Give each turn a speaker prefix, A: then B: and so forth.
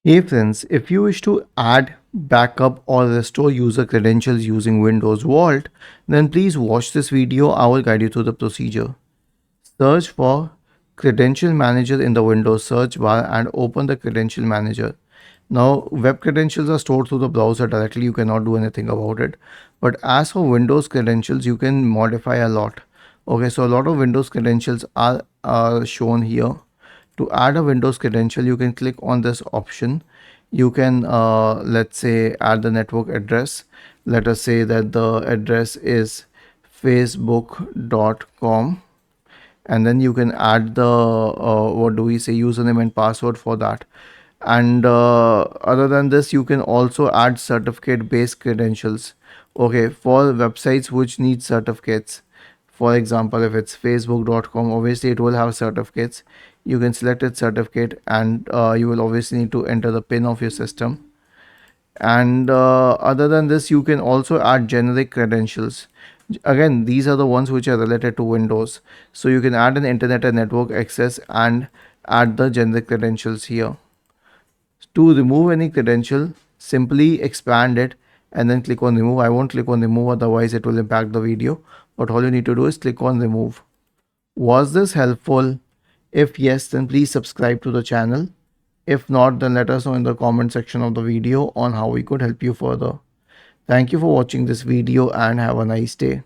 A: Hey friends, if you wish to add, backup or restore user credentials using Windows Vault, then please watch this video. I will guide you through the procedure. Search for Credential Manager in the Windows search bar and open the Credential Manager. Now, web credentials are stored through the browser directly. You cannot do anything about it. But as for Windows credentials, you can modify a lot. Okay, so a lot of Windows credentials are shown here. To add a Windows credential, you can click on this option. You can, let's say, add the network address. Let us say that the address is facebook.com, and then you can add the what do we say, username and password for that. And other than this, you can also add certificate based credentials, okay, for websites which need certificates. For example, if it's facebook.com, obviously it will have certificates. You can select its certificate, and you will obviously need to enter the pin of your system. And other than this, you can also add generic credentials. Again, these are the ones which are related to Windows. So you can add an internet and network access and add the generic credentials here. To remove any credential, simply expand it and then click on remove. I won't click on remove, otherwise it will impact the video. But all you need to do is click on remove. Was this helpful? If yes, then please subscribe to the channel. If not, then let us know in the comment section of the video on how we could help you further. Thank you for watching this video and have a nice day.